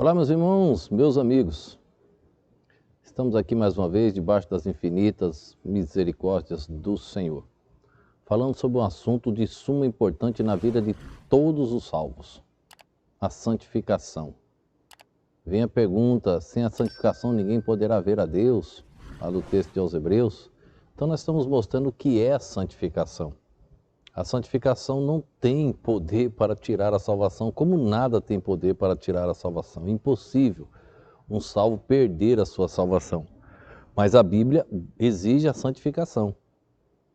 Olá, meus irmãos, meus amigos. Estamos aqui mais uma vez debaixo das infinitas misericórdias do Senhor, falando sobre um assunto de suma importância na vida de todos os salvos: a santificação. Vem a pergunta: sem a santificação ninguém poderá ver a Deus, lá do texto de aos Hebreus. Então nós estamos mostrando o que é a santificação. A santificação não tem poder para tirar a salvação, como nada tem poder para tirar a salvação. É impossível um salvo perder a sua salvação. Mas a Bíblia exige a santificação.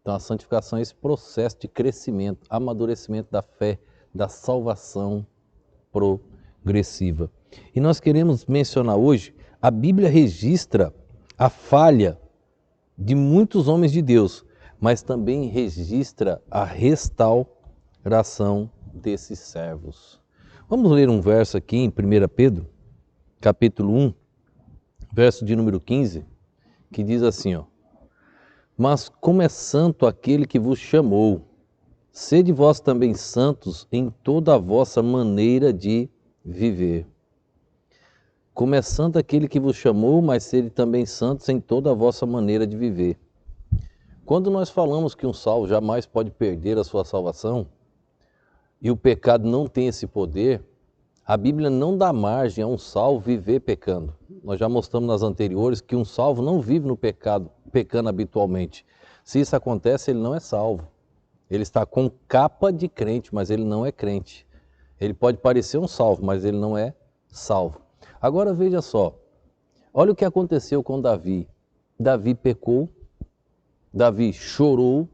Então a santificação é esse processo de crescimento, amadurecimento da fé, da salvação progressiva. E nós queremos mencionar hoje, a Bíblia registra a falha de muitos homens de Deus, mas também registra a restauração desses servos. Vamos ler um verso aqui em 1 Pedro, capítulo 1, verso de número 15, que diz assim, mas como é santo aquele que vos chamou, sede vós também santos em toda a vossa maneira de viver. Como é santo aquele que vos chamou, mas sede também santos em toda a vossa maneira de viver. Quando nós falamos que um salvo jamais pode perder a sua salvação, e o pecado não tem esse poder, a Bíblia não dá margem a um salvo viver pecando. Nós já mostramos nas anteriores que um salvo não vive no pecado, pecando habitualmente. Se isso acontece, ele não é salvo. Ele está com capa de crente, mas ele não é crente. Ele pode parecer um salvo, mas ele não é salvo. Agora veja só, olha o que aconteceu com Davi. Davi pecou, Davi chorou,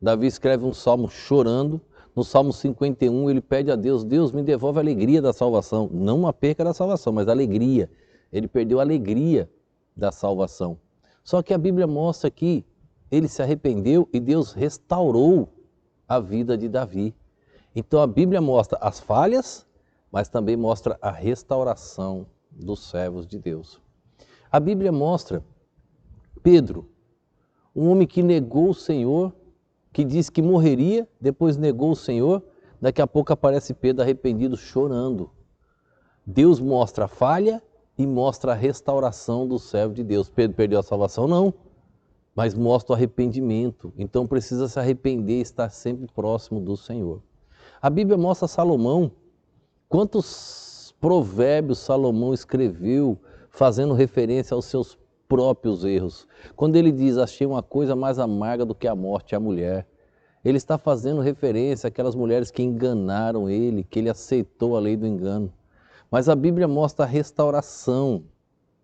Davi escreve um salmo chorando. No Salmo 51 ele pede a Deus, Deus me devolve a alegria da salvação. Não a perca da salvação, mas a alegria. Ele perdeu a alegria da salvação. Só que a Bíblia mostra que ele se arrependeu e Deus restaurou a vida de Davi. Então a Bíblia mostra as falhas, mas também mostra a restauração dos servos de Deus. A Bíblia mostra Pedro, um homem que negou o Senhor, que disse que morreria, depois negou o Senhor, daqui a pouco aparece Pedro arrependido chorando. Deus mostra a falha e mostra a restauração do servo de Deus. Pedro perdeu a salvação? Não, mas mostra o arrependimento. Então precisa se arrepender e estar sempre próximo do Senhor. A Bíblia mostra Salomão, quantos provérbios Salomão escreveu, fazendo referência aos seus próprios erros. Quando ele diz, achei uma coisa mais amarga do que a morte, a mulher, ele está fazendo referência àquelas mulheres que enganaram ele, que ele aceitou a lei do engano. Mas a Bíblia mostra a restauração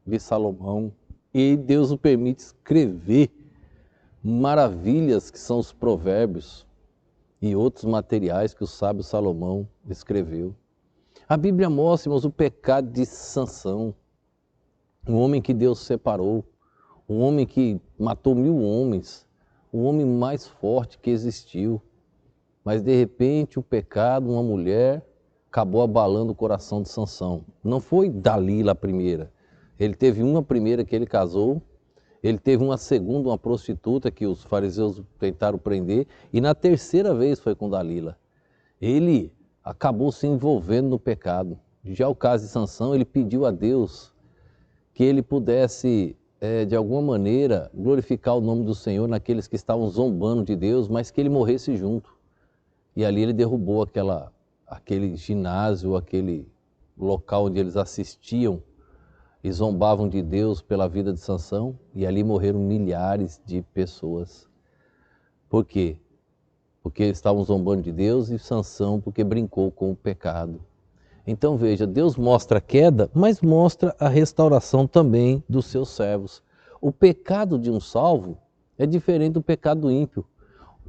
de Salomão e Deus o permite escrever maravilhas que são os provérbios e outros materiais que o sábio Salomão escreveu. A Bíblia mostra, irmãos, o pecado de Sansão, um homem que Deus separou, um homem que matou 1000 homens, o homem mais forte que existiu. Mas de repente o pecado, uma mulher, acabou abalando o coração de Sansão. Não foi Dalila a primeira. Ele teve uma primeira que ele casou, ele teve uma segunda, uma prostituta que os fariseus tentaram prender, e na terceira vez foi com Dalila. Ele acabou se envolvendo no pecado. Já o caso de Sansão, ele pediu a Deus que ele pudesse, de alguma maneira, glorificar o nome do Senhor naqueles que estavam zombando de Deus, mas que ele morresse junto. E ali ele derrubou aquele ginásio, aquele local onde eles assistiam e zombavam de Deus pela vida de Sansão, e ali morreram milhares de pessoas. Por quê? Porque estavam zombando de Deus, e Sansão porque brincou com o pecado. Então veja, Deus mostra a queda, mas mostra a restauração também dos seus servos. O pecado de um salvo é diferente do pecado do ímpio.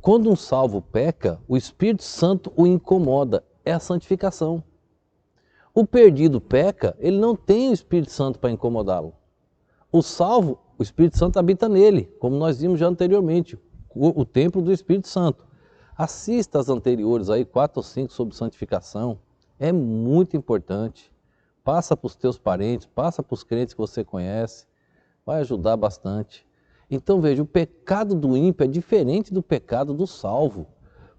Quando um salvo peca, o Espírito Santo o incomoda, é a santificação. O perdido peca, ele não tem o Espírito Santo para incomodá-lo. O salvo, o Espírito Santo habita nele, como nós vimos já anteriormente, o templo do Espírito Santo. Assista as anteriores aí, 4 ou 5 sobre santificação. É muito importante. Passa para os teus parentes, passa para os crentes que você conhece, vai ajudar bastante. Então veja, o pecado do ímpio é diferente do pecado do salvo,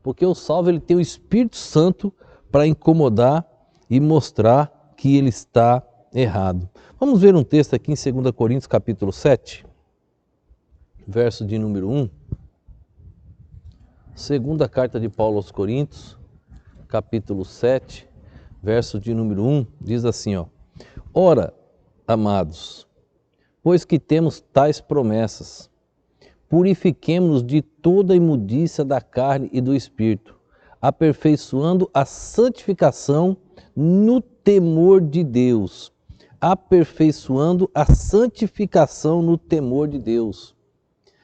porque o salvo ele tem o Espírito Santo para incomodar e mostrar que ele está errado. Vamos ver um texto aqui em 2 Coríntios capítulo 7, verso de número 1. Segunda carta de Paulo aos Coríntios, capítulo 7, verso de número 1, diz assim, ó: Ora, amados, pois que temos tais promessas, purifiquemo-nos de toda a imundícia da carne e do espírito, aperfeiçoando a santificação no temor de Deus. Aperfeiçoando a santificação no temor de Deus.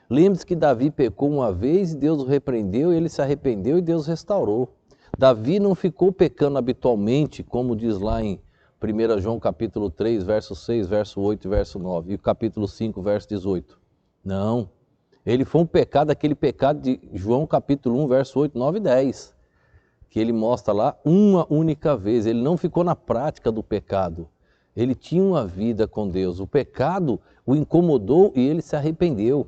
Lembre-se que Davi pecou uma vez, Deus o repreendeu, ele se arrependeu e Deus restaurou. Davi não ficou pecando habitualmente, como diz lá em 1 João capítulo 3, verso 6, verso 8 e verso 9, e capítulo 5, verso 18. Não, ele foi um pecado, aquele pecado de João capítulo 1, verso 8, 9 e 10, que ele mostra lá uma única vez. Ele não ficou na prática do pecado, ele tinha uma vida com Deus. O pecado o incomodou e ele se arrependeu.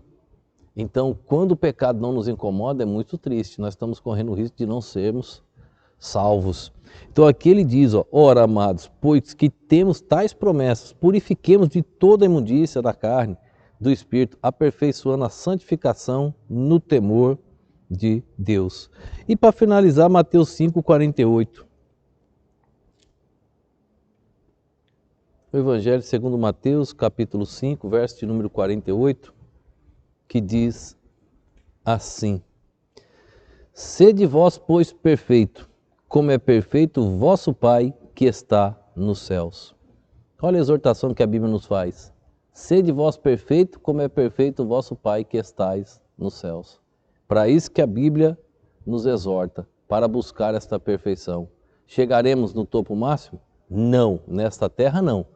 Então, quando o pecado não nos incomoda, é muito triste. Nós estamos correndo o risco de não sermos salvos. Então, aqui ele diz, ó: Ora, amados, pois que temos tais promessas, purifiquemos de toda a imundícia da carne, do espírito, aperfeiçoando a santificação no temor de Deus. E para finalizar, Mateus 5:48. O Evangelho segundo Mateus, capítulo 5, verso de número 48, que diz assim: Sede vós, pois, perfeito, como é perfeito o vosso Pai que está nos céus. Olha a exortação que a Bíblia nos faz. Sede vós perfeito, como é perfeito o vosso Pai que estais nos céus. Para isso que a Bíblia nos exorta, para buscar esta perfeição. Chegaremos no topo máximo? Não, nesta terra não.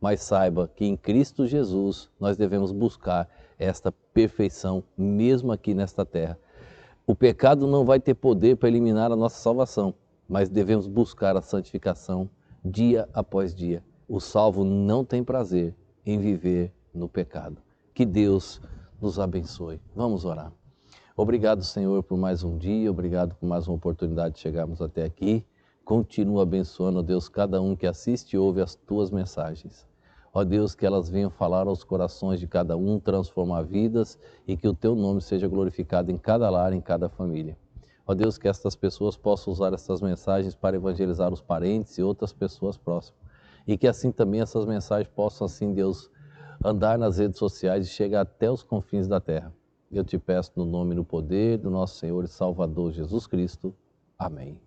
Mas saiba que em Cristo Jesus nós devemos buscar esta perfeição, mesmo aqui nesta terra. O pecado não vai ter poder para eliminar a nossa salvação, mas devemos buscar a santificação dia após dia. O salvo não tem prazer em viver no pecado. Que Deus nos abençoe. Vamos orar. Obrigado, Senhor, por mais um dia, obrigado por mais uma oportunidade de chegarmos até aqui. Continua abençoando, ó Deus, cada um que assiste e ouve as tuas mensagens. Ó Deus, que elas venham falar aos corações de cada um, transformar vidas e que o teu nome seja glorificado em cada lar, em cada família. Ó Deus, que estas pessoas possam usar essas mensagens para evangelizar os parentes e outras pessoas próximas. E que assim também essas mensagens possam, assim, Deus, andar nas redes sociais e chegar até os confins da terra. Eu te peço no nome e no poder do nosso Senhor e Salvador Jesus Cristo. Amém.